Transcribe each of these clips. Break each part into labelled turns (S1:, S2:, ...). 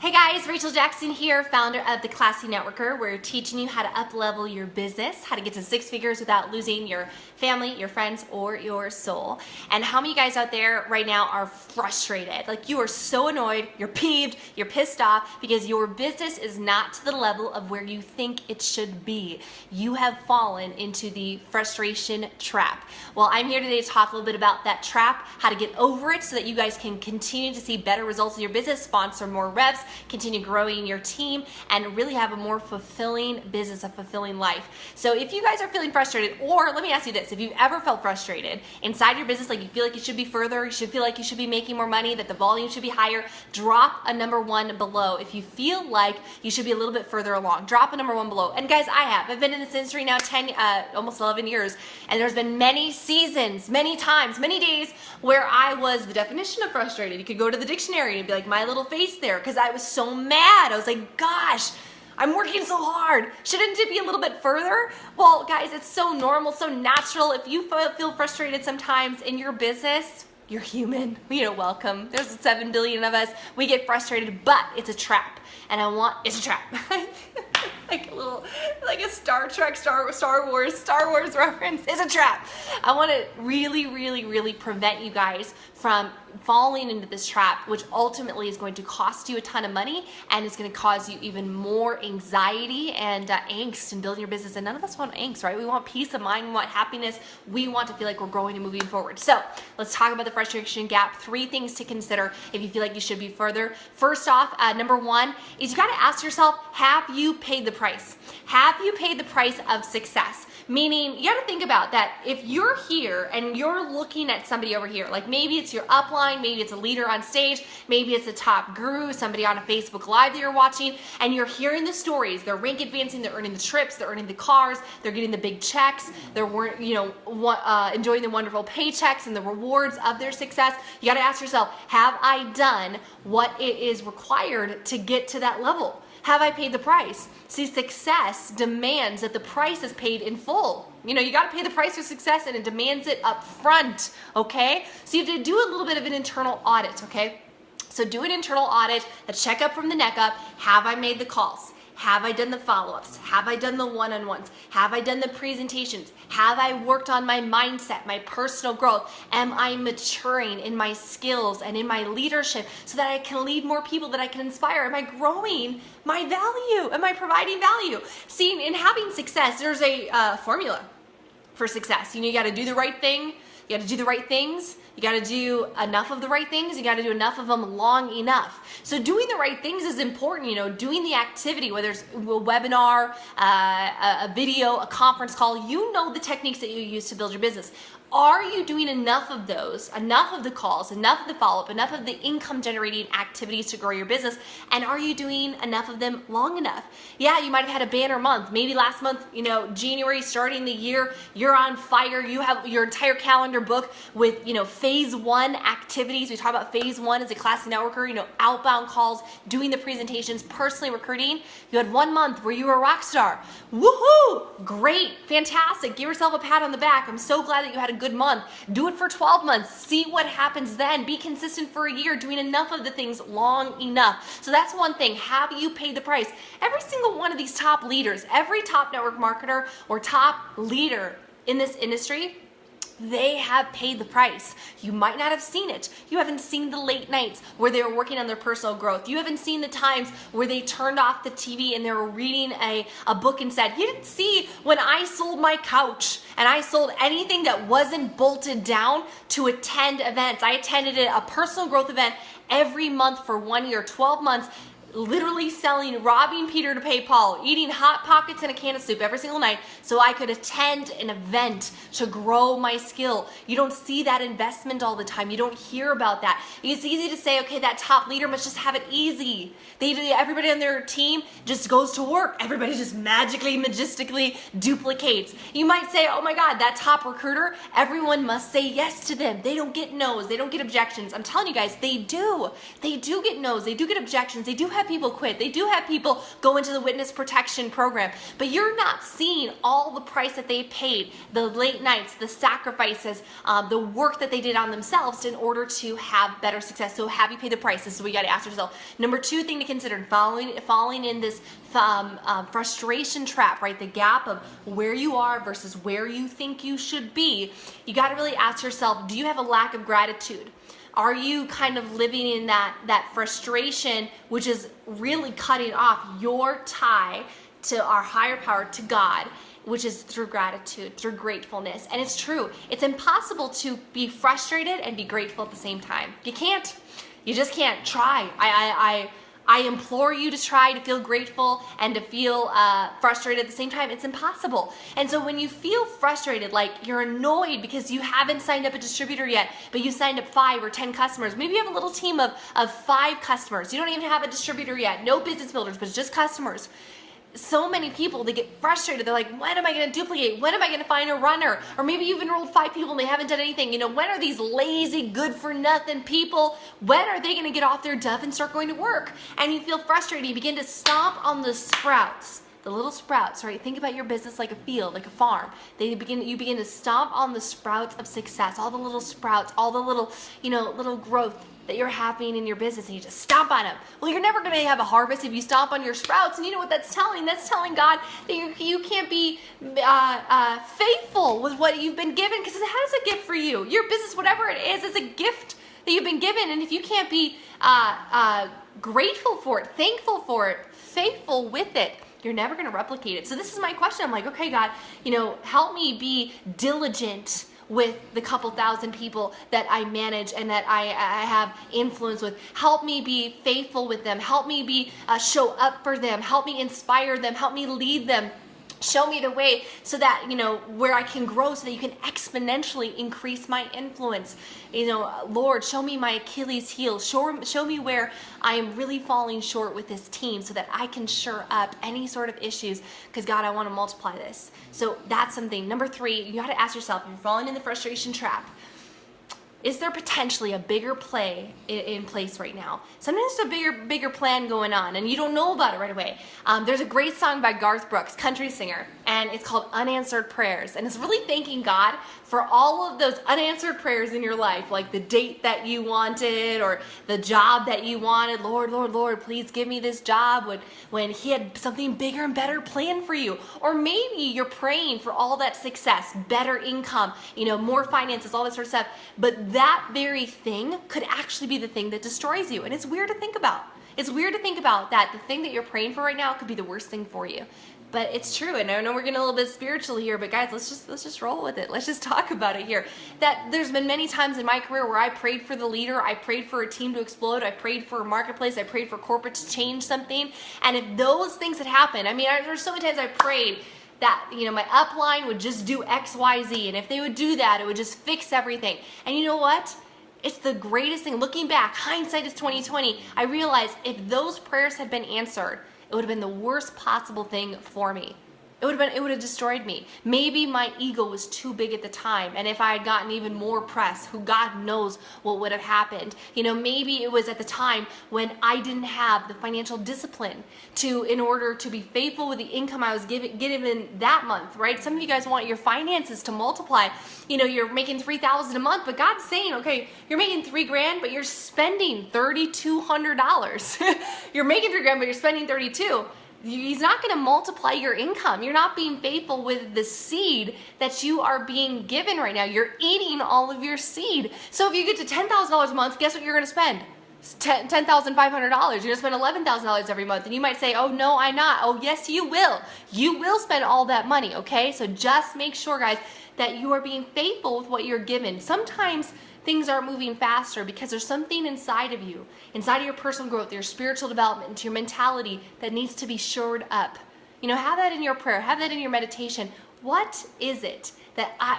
S1: Hey guys, Rachel Jackson here, founder of The Classy Networker. We're teaching you how to up-level your business, how to get to 6 figures without losing your family, your friends, or your soul. And how many of you guys out there right now are frustrated? Like, you are so annoyed, you're peeved, you're pissed off because your business is not to the level of where you think it should be. You have fallen into the frustration trap. Well, I'm here today to talk a little bit about that trap, how to get over it so that you guys can continue to see better results in your business, sponsor more reps, continue growing your team, and really have a more fulfilling business, a fulfilling life. So if you guys are feeling frustrated, or let me ask you this, if you've ever felt frustrated inside your business, like you feel like you should be further, you should feel like you should be making more money, that the volume should be higher, drop a number 1 below. If you feel like you should be a little bit further along, drop a number 1 below. And guys, I've been in this industry now almost 11 years, and there's been many seasons, many times, many days where I was the definition of frustrated. You could go to the dictionary and be like, my little face there, because I was so mad. I was like, gosh, I'm working so hard. Shouldn't it be a little bit further? Well, guys, it's so normal, so natural. If you feel frustrated sometimes in your business, you're human. Welcome. There's 7 billion of us. We get frustrated, but it's a trap. And it's a trap. like a Star Trek, Star Wars reference. It's a trap. I want to really prevent you guys from falling into this trap, which ultimately is going to cost you a ton of money and is going to cause you even more anxiety and angst in building your business. And none of us want angst, right? We want peace of mind, we want happiness, we want to feel like we're growing and moving forward. So let's talk about the frustration gap. 3 things to consider if you feel like you should be further. First off, number 1 is you got to ask yourself, have you paid the price? Have you paid the price of success? Meaning, you got to think about that. If you're here and you're looking at somebody over here, like maybe it's your upline, maybe it's a leader on stage, maybe it's a top guru, somebody on a Facebook Live that you're watching, and you're hearing the stories. They're rank advancing, they're earning the trips, they're earning the cars, they're getting the big checks, they're enjoying the wonderful paychecks and the rewards of their success. You got to ask yourself, have I done what it is required to get to that level? Have I paid the price? See, success demands that the price is paid in full. You got to pay the price for success, and it demands it up front, okay? So you have to do a little bit of an internal audit, okay? So do an internal audit, a checkup from the neck up. Have I made the calls? Have I done the follow-ups? Have I done the one-on-ones? Have I done the presentations? Have I worked on my mindset, my personal growth? Am I maturing in my skills and in my leadership so that I can lead more people, that I can inspire? Am I growing my value? Am I providing value? See, in having success, there's a formula for success. You got to do the right thing. You got to do the right things. You got to do enough of the right things. You got to do enough of them long enough. So doing the right things is important. Doing the activity, whether it's a webinar, a video, a conference call, the techniques that you use to build your business. Are you doing enough of those, enough of the calls, enough of the follow-up, enough of the income generating activities to grow your business? And are you doing enough of them long enough? Yeah, you might have had a banner month. Maybe last month, January, starting the year, you're on fire. You have your entire calendar booked with, phase 1 activities. We talk about phase 1 as a classy networker, outbound calls, doing the presentations, personally recruiting. You had 1 month where you were a rock star. Woohoo! Great, fantastic. Give yourself a pat on the back. I'm so glad that you had a good month. Do it for 12 months. See what happens then. Be consistent for a year, doing enough of the things long enough. So that's one thing. Have you paid the price? Every single one of these top leaders, every top network marketer or top leader in this industry, they have paid the price. You might not have seen it. You haven't seen the late nights where they were working on their personal growth. You haven't seen the times where they turned off the TV and they were reading a book instead. You didn't see when I sold my couch and I sold anything that wasn't bolted down to attend events. I attended a personal growth event every month for 1 year, 12 months, literally robbing Peter to pay Paul, eating Hot Pockets and a can of soup every single night so I could attend an event to grow my skill. You don't see that investment all the time. You don't hear about that. It's easy to say, okay, that top leader must just have it easy. Everybody on their team just goes to work. Everybody just magistically duplicates. You might say, oh my God, that top recruiter, everyone must say yes to them. They don't get no's. They don't get objections. I'm telling you guys, they do. They do get no's. They do get objections. They do have have people quit. They do have people go into the witness protection program, but you're not seeing all the price that they paid, the late nights, the sacrifices, the work that they did on themselves in order to have better success. So have you paid the price? This is what you got to ask yourself. Number two thing to consider, falling in this frustration trap, right? The gap of where you are versus where you think you should be. You got to really ask yourself, do you have a lack of gratitude? Are you kind of living in that frustration, which is really cutting off your tie to our higher power, to God, which is through gratitude, through gratefulness? And it's true. It's impossible to be frustrated and be grateful at the same time. You can't. You just can't. Try. I implore you to try to feel grateful and to feel frustrated at the same time. It's impossible. And so when you feel frustrated, like you're annoyed because you haven't signed up a distributor yet, but you signed up 5 or 10 customers. Maybe you have a little team of 5 customers. You don't even have a distributor yet. No business builders, but just customers. So many people, they get frustrated. They're like, when am I going to duplicate? When am I going to find a runner? Or maybe you've enrolled 5 people and they haven't done anything. You know, when are these lazy, good for nothing people, when are they going to get off their duff and start going to work? And you feel frustrated. You begin to stomp on the sprouts, the little sprouts, right? Think about your business like a field, like a farm. You begin to stomp on the sprouts of success, all the little sprouts, all the little, little growth that you're having in your business, and you just stomp on them. Well, you're never going to have a harvest if you stomp on your sprouts. And you know what that's telling? That's telling God that you can't be faithful with what you've been given, because it has a gift for you. Your business, whatever it is a gift that you've been given. And if you can't be grateful for it, thankful for it, faithful with it, you're never going to replicate it. So this is my question. I'm like, okay, God, help me be diligent with the couple thousand people that I manage and that I have influence with. Help me be faithful with them. Help me show up for them. Help me inspire them. Help me lead them. Show me the way so that, where I can grow so that you can exponentially increase my influence. Lord, show me my Achilles heel. Show me where I am really falling short with this team so that I can shore up any sort of issues, because God, I want to multiply this. So that's something. Number 3, you got to ask yourself, if you're falling in the frustration trap, is there potentially a bigger play in place right now? Sometimes there's a bigger plan going on and you don't know about it right away. There's a great song by Garth Brooks, country singer, and it's called Unanswered Prayers. And it's really thanking God for all of those unanswered prayers in your life, like the date that you wanted or the job that you wanted. Lord, Lord, Lord, please give me this job, when He had something bigger and better planned for you. Or maybe you're praying for all that success, better income, more finances, all that sort of stuff. But that very thing could actually be the thing that destroys you. And it's weird to think about. It's weird to think about that the thing that you're praying for right now could be the worst thing for you. But it's true, and I know we're getting a little bit spiritual here, but guys, let's just roll with it. Let's just talk about it here. That there's been many times in my career where I prayed for the leader, I prayed for a team to explode, I prayed for a marketplace, I prayed for corporate to change something, and if those things had happened, there's so many times I prayed that, my upline would just do X, Y, Z, and if they would do that, it would just fix everything. And you know what? It's the greatest thing. Looking back, hindsight is 20/20. I realized if those prayers had been answered, it would have been the worst possible thing for me. It would have destroyed me. Maybe my ego was too big at the time, and if I had gotten even more press, who God knows what would have happened. Maybe it was at the time when I didn't have the financial discipline in order to be faithful with the income I was given that month, right? Some of you guys want your finances to multiply. You're making $3,000 a month, but God's saying, okay, you're making $3,000, but you're spending $3,200. You're making $3,000, but you're spending $32,000. He's not going to multiply your income. You're not being faithful with the seed that you are being given right now. You're eating all of your seed. So if you get to $10,000 a month, guess what you're going to spend? $10,500. You're going to spend $11,000 every month. And you might say, oh, no, I'm not. Oh, yes, you will. You will spend all that money, okay? So just make sure, guys, that you are being faithful with what you're given. Sometimes things aren't moving faster because there's something inside of you, inside of your personal growth, your spiritual development, your mentality that needs to be shored up. Have that in your prayer, have that in your meditation. What is it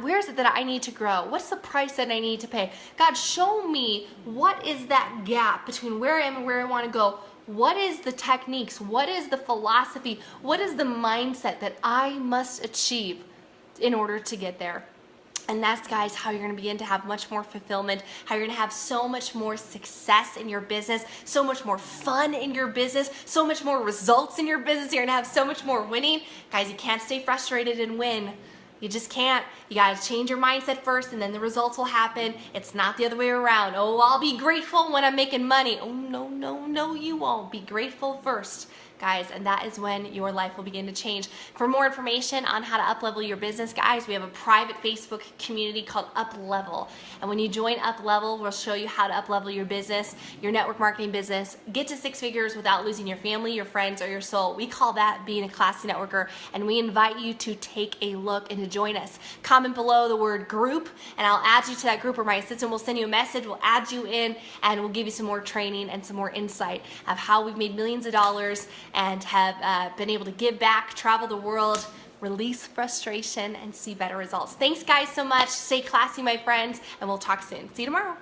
S1: where is it that I need to grow? What's the price that I need to pay? God, show me what is that gap between where I am and where I want to go. What is the techniques? What is the philosophy? What is the mindset that I must achieve in order to get there? And that's, guys, how you're gonna begin to have much more fulfillment, how you're gonna have so much more success in your business, so much more fun in your business, so much more results in your business. You're gonna have so much more winning. Guys, you can't stay frustrated and win. You just can't. You gotta change your mindset first and then the results will happen. It's not the other way around. Oh, I'll be grateful when I'm making money. Oh, no, no, no, you won't. Be grateful first, guys, and that is when your life will begin to change. For more information on how to up-level your business, guys, we have a private Facebook community called Up-Level. And when you join Up-Level, we'll show you how to up-level your business, your network marketing business, get to 6 figures without losing your family, your friends, or your soul. We call that being a classy networker, and we invite you to take a look and to join us. Comment below the word group, and I'll add you to that group, or my assistant will send you a message, we'll add you in, and we'll give you some more training and some more insight of how we've made millions of dollars and have been able to give back, travel the world, release frustration, and see better results. Thanks, guys, so much. Stay classy, my friends, and we'll talk soon. See you tomorrow.